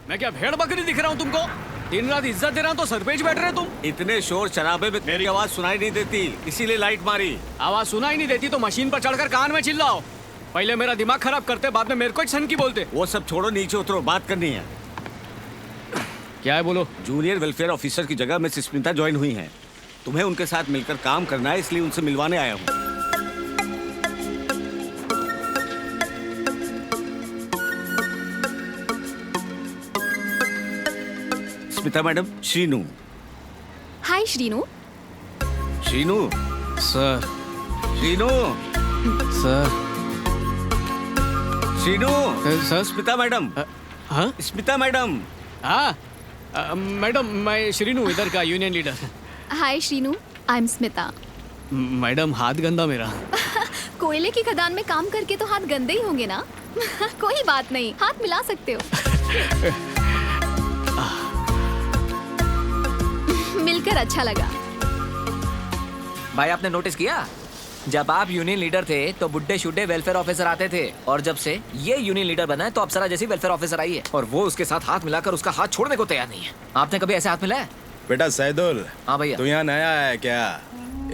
मैं क्या भेड़ बकरी दिख रहा हूँ तुमको? दिन रात इज्जत दे रहा हूँ तो सर पे बैठ रहे तुम। इतने शोर शराबे में मेरी आवाज सुनाई नहीं देती, इसीलिए लाइट मारी। आवाज सुनाई नहीं देती तो मशीन पर चढ़कर कान में चिल्लाओ। पहले मेरा दिमाग खराब करते, बाद में मेरे को सन की बोलते। वो सब छोड़ो, नीचे उतरो, बात करनी है। क्या है बोलो? जूनियर वेलफेयर ऑफिसर की जगह मिस स्मिता ज्वाइन हुई हैं। तुम्हें उनके साथ मिलकर काम करना है, इसलिए उनसे मिलवाने आया हूँ। Smita madam, Srinu. Hi Srinu. Srinu sir. Srinu sir. Srinu sir. Smita madam. हाँ स्मिता मैडम। हाँ मैडम, मैं श्रीनू इधर का union leader. Hi Srinu, I am Smita. Madam हाथ गंदा मेरा। कोयले की खदान में काम करके तो हाथ गंदे ही होंगे ना। कोई बात नहीं, हाथ मिला सकते हो। मिलकर अच्छा लगा। भाई आपने नोटिस किया, जब आप यूनियन लीडर थे तो बुड्ढे शुड्ढे वेलफेयर ऑफिसर आते थे, और जब से ये यूनियन लीडर बना है तो अप्सरा जैसी वेलफेयर ऑफिसर आई है, और वो उसके साथ हाथ मिलाकर उसका हाथ छोड़ने को तैयार नहीं है। आपने कभी ऐसे हाथ मिलाया? बेटा सैदुल। हाँ भैया। तू यहाँ नया है क्या?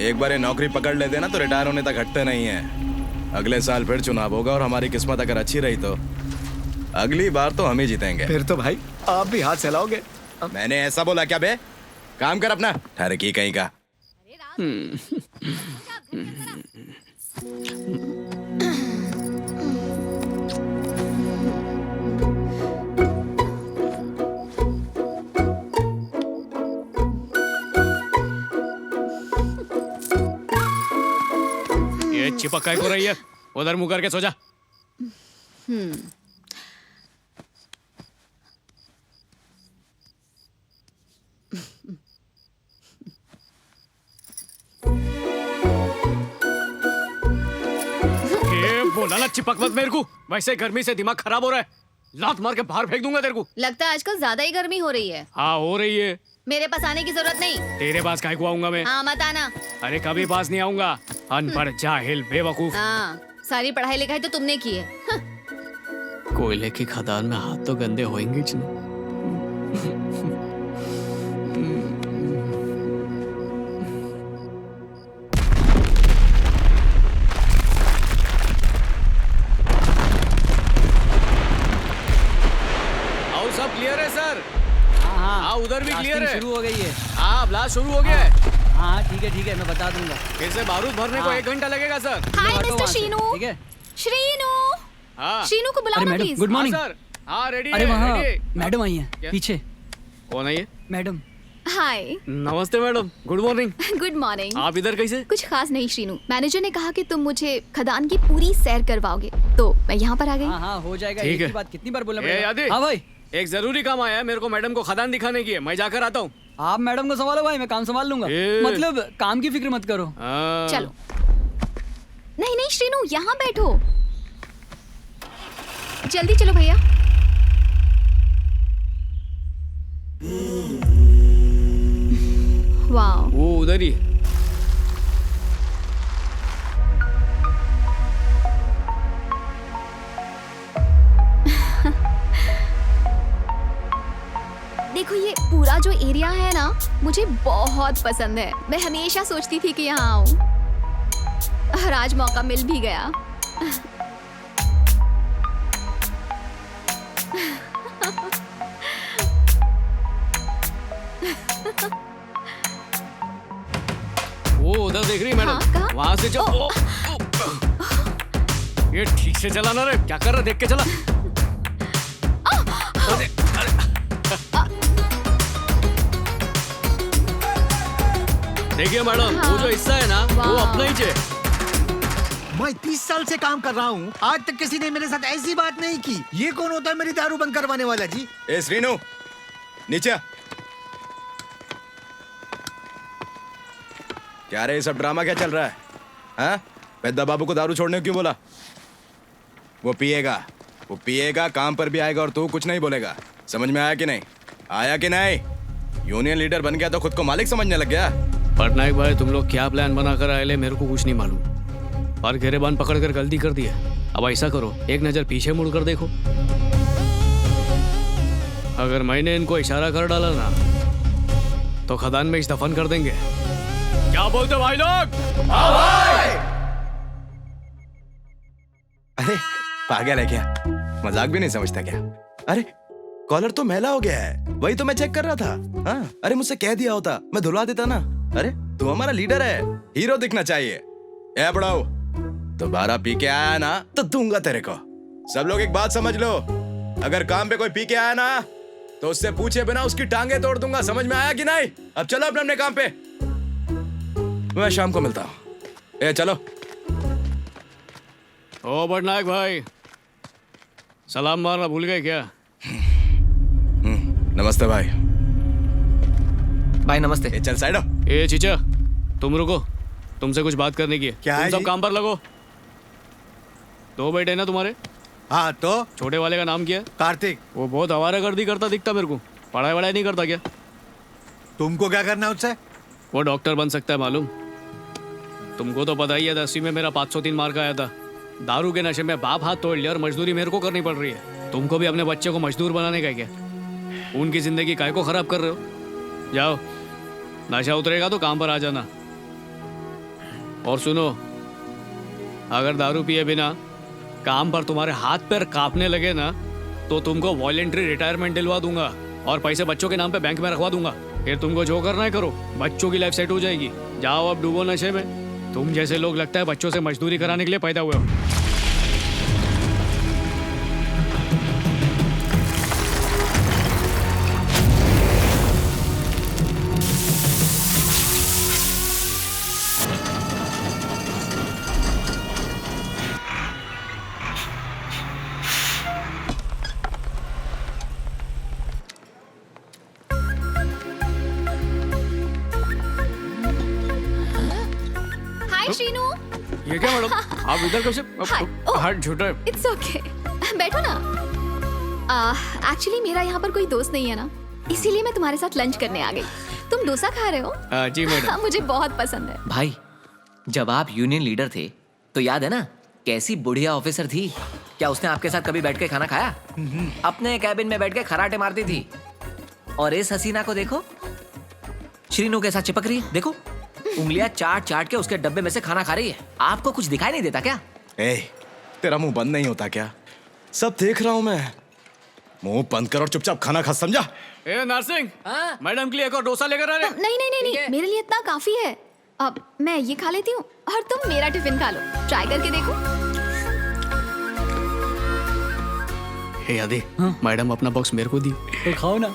एक बार ये नौकरी पकड़ लेते ना तो रिटायर होने तक हटते नहीं है। अगले साल फिर चुनाव होगा और हमारी किस्मत अगर अच्छी रही तो अगली बार तो हम ही जीतेंगे। फिर तो भाई आप भी हाथ चलाओगे। मैंने ऐसा बोला क्या बे? काम कर अपना, ठहर की कहीं का। ये चिपक काय को रही है? उधर मुंह करके सो जा। ये बोला ना चिपक मत मेरे को, वैसे गर्मी से दिमाग खराब हो रहा है। लात मार के बाहर फेंक दूंगा तेरे को। लगता है आजकल ज्यादा ही गर्मी हो रही है। हाँ हो रही है। मेरे पास आने की जरूरत नहीं। तेरे पास काय को आऊंगा मैं? हाँ मत आना। अरे कभी पास नहीं आऊंगा। अनपढ़, जाहिल, बेवकूफ। हाँ, सारी पढ़ाई लिखाई तो तुमने की है। कोयले की खदान में हाथ तो गंदे होंगे ही नहीं। आओ सब क्लियर है सर? हाँ उधर भी क्लियर है। शुरू हो गई है। हाँ ब्लास्ट शुरू हो गया है। हाँ ठीक है मैं बता दूंगा। फिर से बारूद भरने को 1 घंटा लगेगा सर। हाय हटो मिस्टर वहाँ से, श्रीनू। ठीक है। श्रीनू, हाँ श्रीनू को अरे बुलाना मैडम, प्लीज। Good morning. हाँ सर। हाँ रेडी अरे है, वहाँ रेडी है। मैडम आई हैं क्या? पीछे। कौन है ये? मैडम। हाय। नमस्ते madam, good morning. Good morning. आप इधर कैसे? कुछ खास नहीं श्रीनू, मैनेजर ने कहा कि तुम मुझे खदान की पूरी सैर करवाओगे, तो मैं यहाँ पर आ गई। हाँ हो जाएगा। ठीक एक है। ही बात कितनी बार बोलना ए, पड़ेगा? यादी। हाँ भाई। एक जरूरी काम आया है, मेरे को मैडम को खदान दिखाने की है। मैं जाकर आता हूँ। आप मैडम को संभालो भाई, मैं काम संभाल लूंगा। मतलब काम की फिक्र मत करो। चलो। नहीं नहीं श्रीनू, यहाँ बैठो। जल्दी चलो भैया। वाह। वो उधर ही। देखो ये पूरा जो एरिया है ना, मुझे बहुत पसंद है। मैं हमेशा सोचती थी कि यहाँ आऊं, और आज मौका मिल भी गया। वो उधर देख रही मैडम? हाँ, कहाँ? वहाँ से चल। ये ठीक से चला ना रे, क्या कर रहा? देख के चला। अरे, देखिए मैडम, वो जो हिस्सा है ना, वो अपना ही है। मैं 30 साल से काम कर रहा हूँ, आज तक किसी ने मेरे साथ ऐसी बात नहीं की। ये कौन होता है मेरी दारू बंद करवाने वाला जी? ए श्रीनू, नीचे आ। क्या रे, ये सब ड्रामा क्या चल रहा है? हाँ, पेद्दा बाबू को दारू छोड़ने को क्यों बोला? वो पिएगा, काम पर भी आएगा और तू कुछ नहीं बोलेगा। समझ में आया कि नहीं? आया कि नहीं? यूनियन लीडर बन गया तो खुद को मालिक समझने लग गया। पटनायक भाई, तुम लोग क्या प्लान बना कर आए ले, मेरे को कुछ नहीं मालूम। और गिरेबान पकड़ कर गलती कर दी है। अब ऐसा करो, एक नजर पीछे मुड़ कर देखो। अगर मैंने इनको इशारा कर डाला ना तो खदान में इस दफन कर देंगे। क्या बोलते भाई लोग? अरे पागल है क्या? मजाक भी नहीं समझता क्या? अरे कॉलर तो मैला हो गया है, वही तो मैं चेक कर रहा था। हाँ, अरे मुझसे कह दिया होता, मैं धुलवा देता ना। अरे तू हमारा लीडर है, हीरो दिखना चाहिए। ए बड़ाओ, दोबारा पी के आया ना तो दूंगा तेरे को। सब लोग एक बात समझ लो, अगर काम पे कोई पी के आया ना तो उससे पूछे बिना उसकी टांगे तोड़ दूंगा। समझ में आया कि नहीं? अब चलो अपने अपने काम पे, मैं शाम को मिलता हूँ। ए चलो। ओ बटनायक भाई, सलाम मारना भूल गए क्या? नमस्ते भाई। भाई नमस्ते। ए चल साइड हो। ए चीचा, तुम रुको, तुमसे कुछ बात करने की है। क्या तुम है सब जी? काम पर लगो। दो बेटे ना तुम्हारे? हाँ तो छोटे वाले का नाम क्या है? कार्तिक, वो बहुत आवारागर्दी करता दिखता मेरे को। पढ़ाई वढ़ाई नहीं करता क्या? तुमको क्या करना है उससे? वो डॉक्टर बन सकता है मालूम। तुमको तो पता ही है 10वीं में मेरा 503 मार्क आया था। दारू के नशे में बाप हाथ तोड़ लिया और मजदूरी मेरे को करनी पड़ रही है। तुमको भी अपने बच्चे को मजदूर बनाने का है क्या? उनकी जिंदगी काय को खराब कर रहे हो? जाओ, नशा उतरेगा तो काम पर आ जाना। और सुनो, अगर दारू पिए बिना काम पर तुम्हारे हाथ पैर कांपने लगे ना तो तुमको वॉलेंट्री रिटायरमेंट दिलवा दूंगा और पैसे बच्चों के नाम पे बैंक में रखवा दूंगा। फिर तुमको जो करना है करो, बच्चों की लाइफ सेट हो जाएगी। जाओ अब डूबो नशे में। तुम जैसे लोग लगता है बच्चों से मजदूरी कराने के लिए पैदा हुए हो। हाय श्रीनू। ये क्या मैडम, आप इधर कब से? हाय। ओह, हाथ झूठा है। इट्स ओके, बैठो ना। एक्चुअली मेरा यहाँ पर कोई दोस्त नहीं है ना, इसीलिए मैं तुम्हारे साथ लंच करने आ गई। तुम डोसा खा रहे हो? जी मैडम। हाँ, मुझे बहुत पसंद है। भाई जब आप यूनियन लीडर थे तो याद है ना कैसी बुढ़िया ऑफिसर थी? क्या उसने आपके साथ कभी बैठ के खाना खाया? अपने कैबिन में बैठ के खराटे मारती थी। और इस हसीना को देखो, श्रीनू के साथ चिपक रही है। देखो, उंगलियां चाट चाट के उसके डब्बे में से खाना खा रही है। आपको कुछ दिखाई नहीं देता क्या? ए, तेरा मुंह बंद नहीं होता क्या? सब देख रहा हूं मैं। मुंह बंद कर और चुपचाप खाना खा, समझा? ए नरसिंह, हाँ? मैडम के लिए एक और डोसा लेकर आ रहे? नहीं नहीं नहीं नहीं, मेरे लिए इतना काफी है। अब मैं ये खा लेती हूँ और तुम मेरा टिफिन खा लो। ट्राई करके देखो। हे आदि, मैडम अपना बॉक्स मेरे को दी। तो खाओ ना।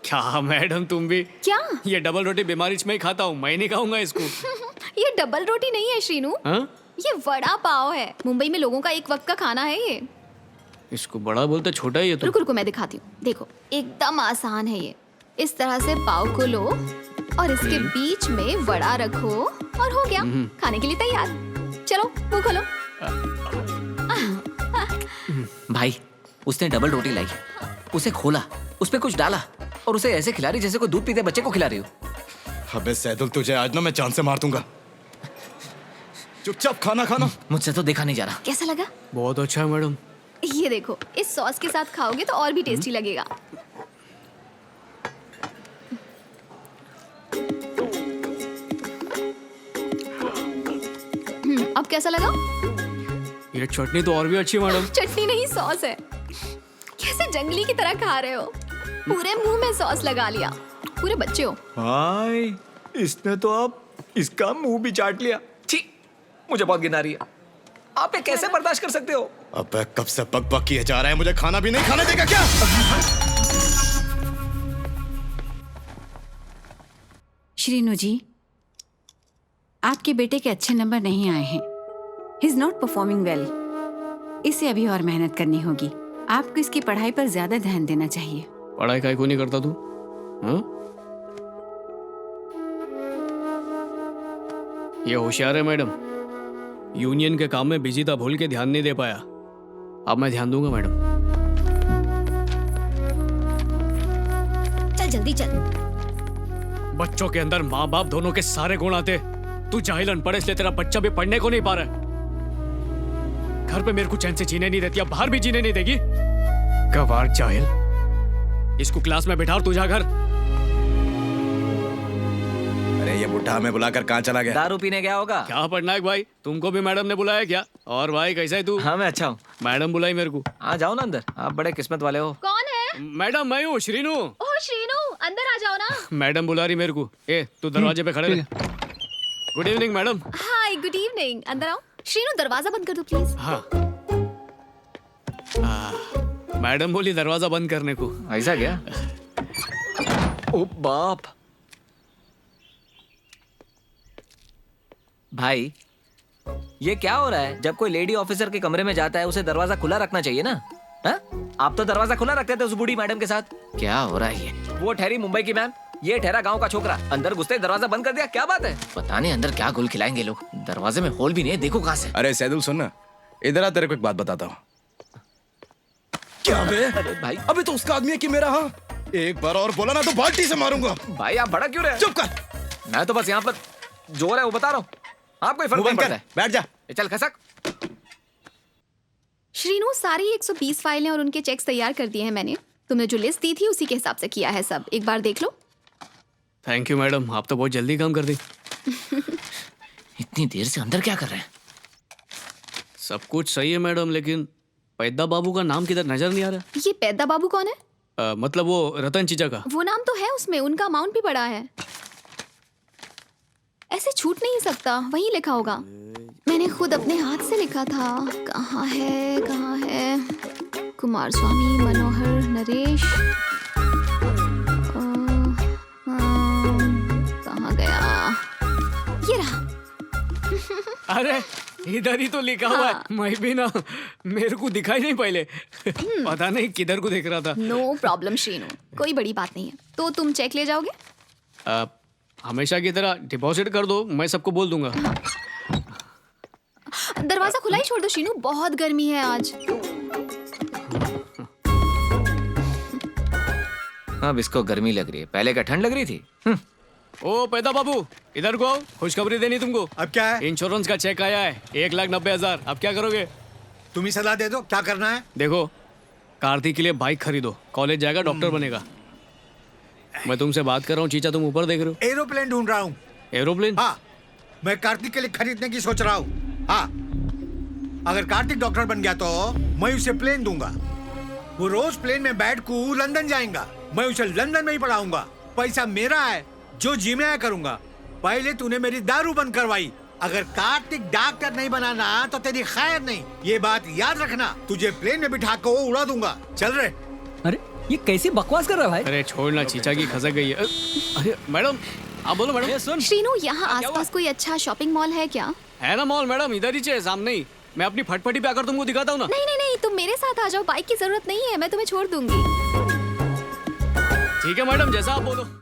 क्या मैडम तुम भी? क्या? ये डबल रोटी बीमारी में ही खाता हूँ, मैं नहीं खाऊंगा इसको। ये डबल रोटी नहीं है श्रीनू, हाँ? ये वड़ा पाव है। मुंबई में लोगों का एक वक्त का खाना है ये। इसको बड़ा बोलते छोटा ही है तो। रुको रुको, मैं दिखाती हूँ। देखो, एकदम आसान है ये। इस तरह से पाव को लो और इसके बीच में वड़ा रखो और हो गया, खाने के लिए तैयार। चलो मुंह खोलो। भाई उसने डबल रोटी लाई, उसे खोला, उस पे कुछ डाला और उसे ऐसे खिला रही जैसे कोई दूध पीते बच्चे को खिला रही हो। अबे सैदुल, तुझे आज ना मैं जान से मार दूंगा। चुपचाप खाना खाना। मुझसे तो देखा नहीं जा रहा। कैसा लगा? बहुत अच्छा है मैडम। ये देखो, इस सॉस के साथ खाओगे तो और भी टेस्टी लगेगा। अब कैसा लगा? ये चटनी तो और भी अच्छी है मैडम। चटनी नहीं, सॉस है। कैसे जंगली की तरह खा रहे हो? पूरे मुंह में सॉस लगा लिया। पूरे बच्चे हो। हाय, इसने तो अब इसका मुंह भी चाट लिया। छी, मुझे बहुत गिना रही है। आप ये कैसे बर्दाश्त कर सकते हो? अबे कब से बक किए जा रहा है, मुझे खाना भी नहीं खाने देगा क्या? श्रीनू जी, आपके बेटे के अच्छे नंबर नहीं आए हैं। He is not performing well. इसे अभी और मेहनत करनी होगी। आपको इसकी पढ़ाई पर ज्यादा ध्यान देना चाहिए। पढ़ाई काहे को नहीं करता तू? हाँ? ये होशियार है मैडम। यूनियन के काम में बिजी था, भूल के ध्यान नहीं दे पाया। अब मैं ध्यान दूंगा मैडम। चल जल्दी चल। बच्चों के अंदर माँ बाप दोनों के सारे गुण आते। तू जाहिल अनपढ़, इसलिए तेरा बच्चा भी पढ़ने को नहीं पा रहा है। घर पे मेरे को चैन से जीने नहीं देती, अब बाहर भी जीने नहीं देगी। गवार जाहिल, इसको क्लास में बिठा और तू जा घर। अरे ये बुढ़ा हमें बुलाकर कहाँ चला गया? दारू पीने गया होगा। क्या पटनायक भाई, तुमको भी मैडम ने बुलाया क्या? और भाई कैसा है तू? हाँ मैं अच्छा हूँ। मैडम बुलाई मेरे को। आ जाओ ना अंदर, आप बड़े किस्मत वाले हो। कौन है? मैडम मैं हूँ श्रीनू। ओह श्रीनू, अंदर आ जाओ ना। मैडम बुला रही मेरे को। ए तू दरवाजे पे खड़े रह। Good evening madam. Hi, good evening. अंदर आओ। श्रीनू दरवाजा बंद कर दो प्लीज। हाँ। मैडम बोली दरवाजा बंद करने को। ऐसा क्या? ओ बाप। भाई ये क्या हो रहा है? जब कोई लेडी ऑफिसर के कमरे में जाता है उसे दरवाजा खुला रखना चाहिए ना? हा? आप तो दरवाजा खुला रखते थे उस बूढ़ी मैडम के साथ। क्या हो रहा है ये? वो ठहरी मुंबई की मैम, ये ठहरा गांव का छोकरा। अंदर घुसते ही दरवाजा बंद कर दिया, क्या बात है? पता नहीं अंदर क्या गुल खिलाएंगे लोग। दरवाजे में होल भी नहीं है, देखो कहाँ से। अरे सैदुल सुन ना, इधर आ, तेरे को एक बात बताता हूँ। क्या बे? अरे भाई, अबे तो उसका आदमी है कि मेरा? हाँ, एक बार और बोला ना तो बाल्टी से मारूंगा। भाई आप भड़क क्यों रहे? चुप कर। मैं तो बस यहाँ पर जो हो रहा है वो बता रहा हूँ। आपको फर्क मुंह नहीं बंद पड़ता कर, है। बैठ जा। चल खसक। श्रीनू, सारी 120 फाइलें और उनके चेक्स तैयार कर दिए हैं मैंने। तुमने जो लिस्ट दी थी उसी के हिसाब से किया है सब। एक बार देख लो। थैंक यू मैडम, आप तो बहुत जल्दी काम कर दी। इतनी देर से अंदर क्या कर रहे हैं? सब कुछ सही है मैडम, लेकिन पैदा बाबू का नाम किधर नजर नहीं आ रहा। ये पैदा बाबू कौन है? मतलब वो रतन चीचा का। वो नाम तो है उसमें, उनका अमाउंट भी बड़ा है। ऐसे छूट नहीं सकता, वहीं लिखा होगा। मैंने खुद अपने हाथ से लिखा था। कहाँ है, कहाँ है? कुमार स्वामी, मनोहर, नरेश। कहाँ गया? ये रहा। अरे इधर ही तो लिखा हुआ है। मैं भी ना, मेरे को दिखाई नहीं पहले। पता नहीं किधर को देख रहा था। नो प्रॉब्लम श्रीनू, कोई बड़ी बात नहीं है। तो तुम चेक ले जाओगे? हमेशा की तरह डिपॉजिट कर दो, मैं सबको बोल दूंगा। दरवाजा खुला ही छोड़ दो श्रीनू, बहुत गर्मी है आज। अब इसको गर्मी लग रही है, पहले क्या ठंड लग रही थी? ओ पैदा बाबू, इधर को आओ, खुशखबरी देनी तुमको। अब क्या है? इंश्योरेंस का चेक आया है, 1,90,000। अब क्या करोगे? तुम ही सलाह दे दो, क्या करना है? देखो, कार्तिक के लिए बाइक खरीदो, कॉलेज जाएगा, डॉक्टर बनेगा। मैं तुमसे बात कर रहा हूँ, चीचा तुम ऊपर देख रहे हो। एरोप्लेन ढूंढ रहा हूँ। एरोप्लेन? हाँ, मैं कार्तिक के लिए खरीदने की सोच रहा हूँ। हाँ, अगर कार्तिक डॉक्टर बन गया तो मैं उसे प्लेन दूंगा। वो रोज प्लेन में बैठ कर लंदन जाएगा। मैं उसे लंदन में ही पढ़ाऊंगा। पैसा मेरा है, जो जी में आया करूंगा। पहले तूने मेरी दारू बंद करवाई। अगर कार्तिक डॉक्टर नहीं बनाना तो तेरी खैर नहीं। ये बात याद रखना। तुझे प्लेन में बिठा कर उड़ा दूंगा। चल रहे। अरे ये कैसी बकवास कर रहा है भाई? अरे छोड़ना, चीचा की खसक गई है। अरे मैडम, आप बोलो मैडम। सुन, श्रीनू, यहाँ आसपास कोई अच्छा शॉपिंग मॉल है क्या? है ना मॉल मैडम, इधर ही है सामने ही। मैं अपनी फटफटी पे आकर तुमको दिखाता हूँ ना। नहीं नहीं नहीं, तुम मेरे साथ आ जाओ। बाइक की जरूरत नहीं है, मैं तुम्हें छोड़ दूंगी। ठीक है मैडम, जैसा आप बोलो।